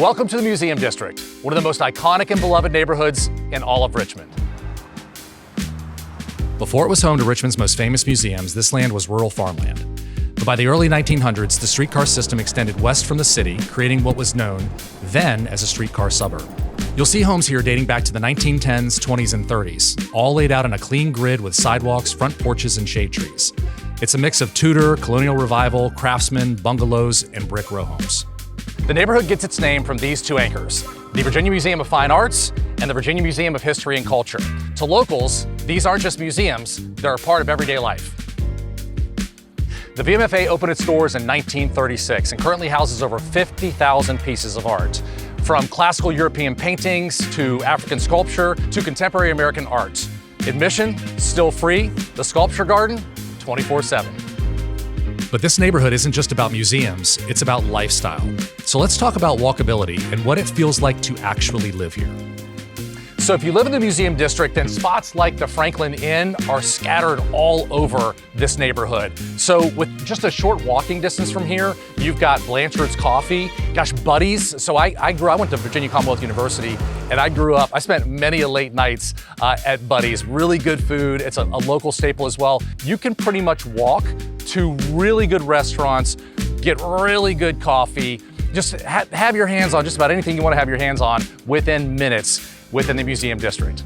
Welcome to the Museum District, one of the most iconic and beloved neighborhoods in all of Richmond. Before it was home to Richmond's most famous museums, this land was rural farmland. But by the early 1900s, the streetcar system extended west from the city, creating what was known then as a streetcar suburb. You'll see homes here dating back to the 1910s, 20s, and 30s, all laid out on a clean grid with sidewalks, front porches, and shade trees. It's a mix of Tudor, Colonial Revival, Craftsman, bungalows, and brick row homes. The neighborhood gets its name from these two anchors, the Virginia Museum of Fine Arts and the Virginia Museum of History and Culture. To locals, these aren't just museums, they're a part of everyday life. The VMFA opened its doors in 1936 and currently houses over 50,000 pieces of art, from classical European paintings to African sculpture to contemporary American art. Admission, still free. The Sculpture Garden, 24/7. But this neighborhood isn't just about museums, it's about lifestyle. So let's talk about walkability and what it feels like to actually live here. So if you live in the Museum District, then spots like the Franklin Inn are scattered all over this neighborhood. So with just a short walking distance from here, you've got Blanchard's Coffee, gosh, Buddy's. So I went to Virginia Commonwealth University and I spent many a late nights at Buddy's. Really good food, it's a local staple as well. You can pretty much walk to really good restaurants, get really good coffee, just have your hands on just about anything you want to have your hands on within minutes within the Museum District.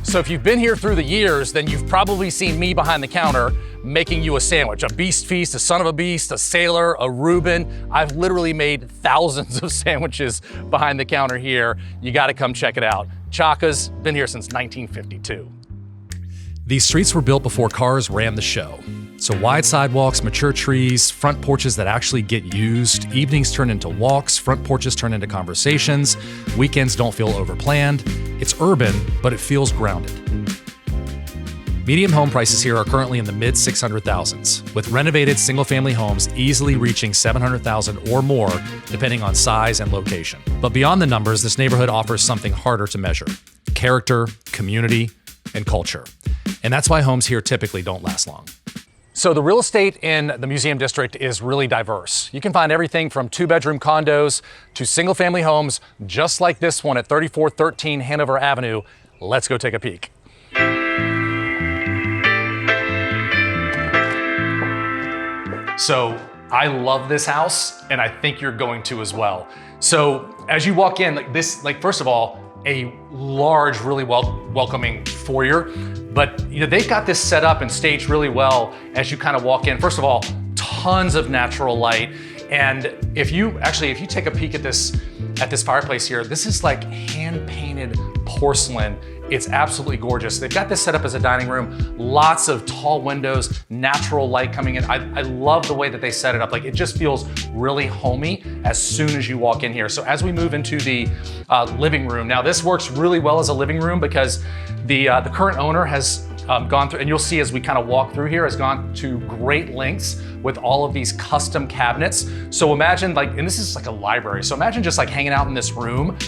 So if you've been here through the years, then you've probably seen me behind the counter making you a sandwich, a beast feast, a son of a beast, a sailor, a Reuben. I've literally made thousands of sandwiches behind the counter here. You gotta come check it out. Chiocca's been here since 1952. These streets were built before cars ran the show. So wide sidewalks, mature trees, front porches that actually get used, evenings turn into walks, front porches turn into conversations, weekends don't feel overplanned. It's urban, but it feels grounded. Median home prices here are currently in the mid 600,000s, with renovated single-family homes easily reaching 700,000 or more, depending on size and location. But beyond the numbers, this neighborhood offers something harder to measure: character, community, and culture. And that's why homes here typically don't last long. So the real estate in the Museum District is really diverse. You can find everything from 2-bedroom condos to single-family homes, just like this one at 3413 Hanover Avenue. Let's go take a peek. So I love this house, and I think you're going to as well. So as you walk in, first of all, a large, really welcoming foyer, but they've got this set up and staged really well as you kind of walk in. First of all, tons of natural light, and if you take a peek at this fireplace here, this is like hand-painted porcelain. It's absolutely gorgeous. They've got this set up as a dining room, lots of tall windows, natural light coming in. I love the way that they set it up. Like, it just feels really homey as soon as you walk in here. So as we move into the living room, now this works really well as a living room because the current owner has gone through, and you'll see as we kind of walk through here, has gone to great lengths with all of these custom cabinets. So imagine and this is like a library. So imagine just like hanging out in this room,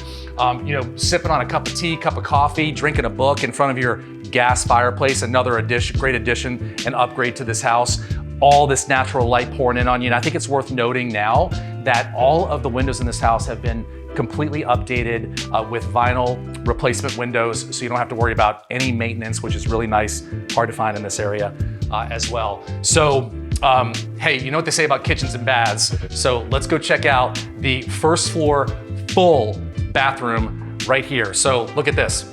sipping on a cup of tea, cup of coffee, drinking a book in front of your gas fireplace. Another great addition and upgrade to this house. All this natural light pouring in on you. And I think it's worth noting now that all of the windows in this house have been completely updated with vinyl replacement windows, so you don't have to worry about any maintenance, which is really nice, hard to find in this area as well. So, hey, you know what they say about kitchens and baths, so let's go check out the first floor full bathroom right here. So look at this.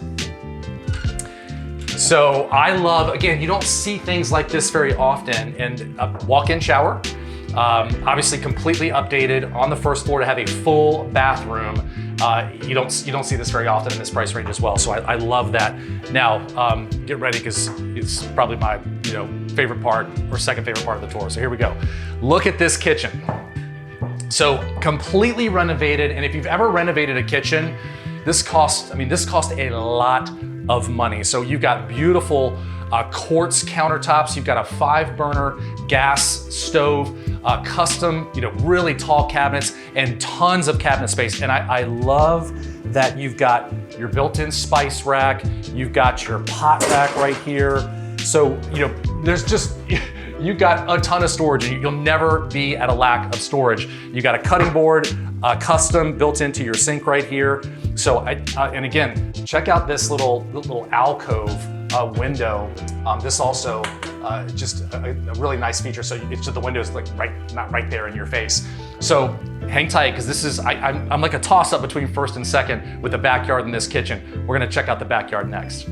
So I love, again, you don't see things like this very often, and a walk-in shower. Obviously completely updated on the first floor to have a full bathroom. You don't see this very often in this price range as well. So I love that. Now, get ready because it's probably my favorite part or second favorite part of the tour. So here we go. Look at this kitchen. So completely renovated. And if you've ever renovated a kitchen, this cost a lot of money. So you've got beautiful quartz countertops. You've got a 5-burner gas stove, custom, really tall cabinets, and tons of cabinet space. And I love that you've got your built-in spice rack. You've got your pot rack right here. So, there's just, you've got a ton of storage, and you'll never be at a lack of storage. You got a cutting board, custom built into your sink right here. So, and again, check out this little alcove window. This also just a really nice feature. So it's just the window is like not right there in your face. So hang tight, because this is, I'm like a toss up between first and second with the backyard and this kitchen. We're gonna check out the backyard next.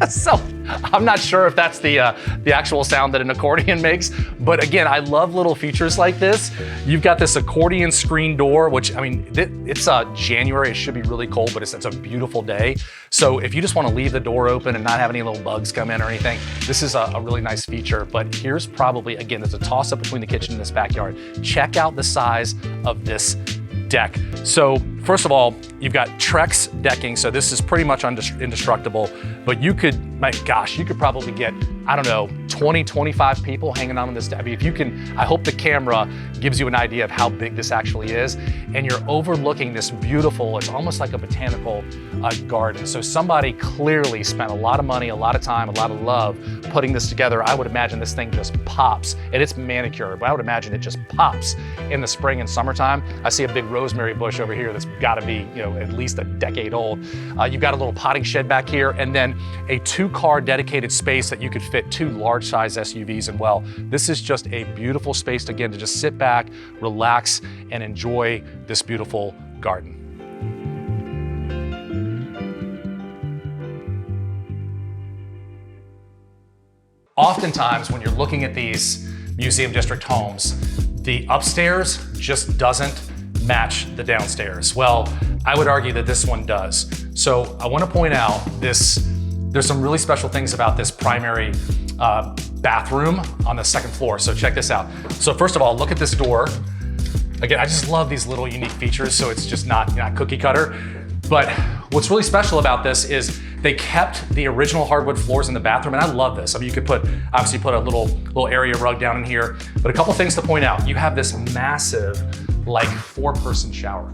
So I'm not sure if that's the actual sound that an accordion makes, but again, I love little features like this. You've got this accordion screen door, which, I mean, it's January, it should be really cold, but it's a beautiful day. So if you just want to leave the door open and not have any little bugs come in or anything, this is a really nice feature. But here's probably, again, there's a toss up between the kitchen and this backyard. Check out the size of this deck. So first of all, you've got Trex decking, so this is pretty much indestructible, but you could, my gosh, you could probably get, I don't know, 20, 25 people hanging out on this deck. I mean, if you can, I hope the camera gives you an idea of how big this actually is, and you're overlooking this beautiful, it's almost like a botanical garden. So somebody clearly spent a lot of money, a lot of time, a lot of love putting this together. I would imagine this thing just pops, and it's manicured, but I would imagine it just pops in the spring and summertime. I see a big rosemary bush over here that's gotta be, you know, at least a decade old. You've got a little potting shed back here, and then a 2-car dedicated space that you could fit 2 large size SUVs in. Well, this is just a beautiful space, again, to just sit back, relax, and enjoy this beautiful garden. Oftentimes, when you're looking at these museum district homes, the upstairs just doesn't match the downstairs. Well, I would argue that this one does. So I want to point out there's some really special things about this primary bathroom on the 2nd floor. So check this out. So first of all, look at this door. Again, I just love these little unique features, so it's just not cookie cutter. But what's really special about this is they kept the original hardwood floors in the bathroom, and I love this. I mean, you could obviously put a little area rug down in here, but a couple things to point out. You have this massive, like 4-person shower,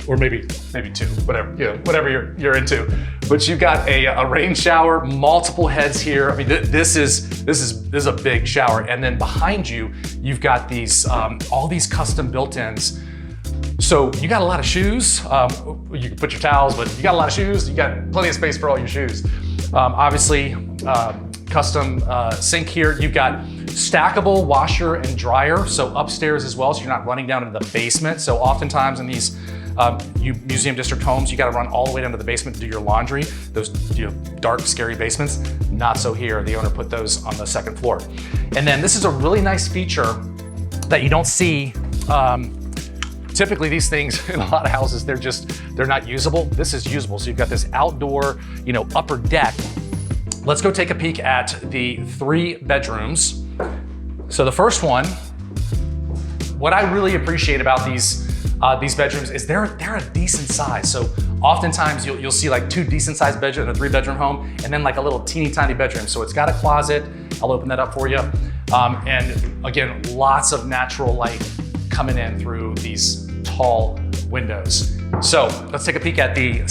or maybe 2, whatever you're into. But you've got a rain shower, multiple heads here. I mean, this is a big shower. And then behind you, you've got these all these custom built-ins. So you got a lot of shoes. You can put your towels, but you got a lot of shoes. You got plenty of space for all your shoes. Obviously, custom sink here. You've got stackable washer and dryer, so upstairs as well, so you're not running down into the basement. So oftentimes in these museum district homes, you got to run all the way down to the basement to do your laundry. Those dark, scary basements, not so here. The owner put those on the 2nd floor. And then this is a really nice feature that you don't see. Typically these things in a lot of houses, they're not usable. This is usable. So you've got this outdoor, upper deck. Let's go take a peek at the 3 bedrooms. So the first one, what I really appreciate about these bedrooms is they're a decent size. So oftentimes you'll see like 2 decent sized bedrooms in a 3-bedroom home, and then like a little teeny tiny bedroom. So it's got a closet. I'll open that up for you. And again, lots of natural light coming in through these tall windows. So let's take a peek at the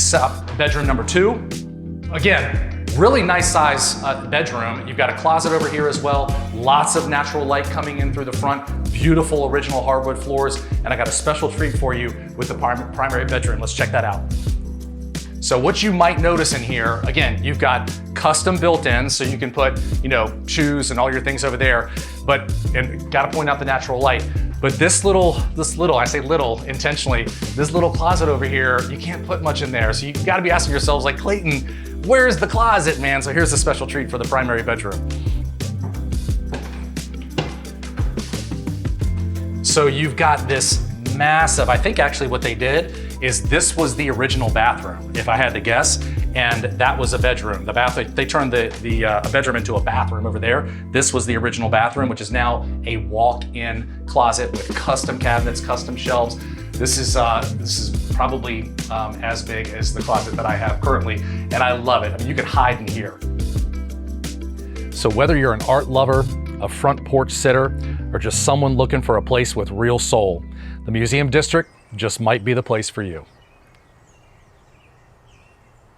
bedroom number 2. Again, really nice size bedroom. You've got a closet over here as well. Lots of natural light coming in through the front. Beautiful original hardwood floors. And I got a special treat for you with the primary bedroom. Let's check that out. So what you might notice in here, again, you've got custom built-ins, so you can put, shoes and all your things over there. And gotta point out the natural light. But this little, I say little intentionally, this little closet over here, you can't put much in there. So you gotta be asking yourselves, like, Clayton, where's the closet, man? So here's a special treat for the primary bedroom. So you've got this massive, I think actually what they did is this was the original bathroom, if I had to guess, and that was a bedroom. They turned a bedroom into a bathroom over there. This was the original bathroom, which is now a walk-in closet with custom cabinets, custom shelves. This is probably as big as the closet that I have currently, and I love it. I mean, you could hide in here. So whether you're an art lover, a front porch sitter, or just someone looking for a place with real soul, the Museum District just might be the place for you.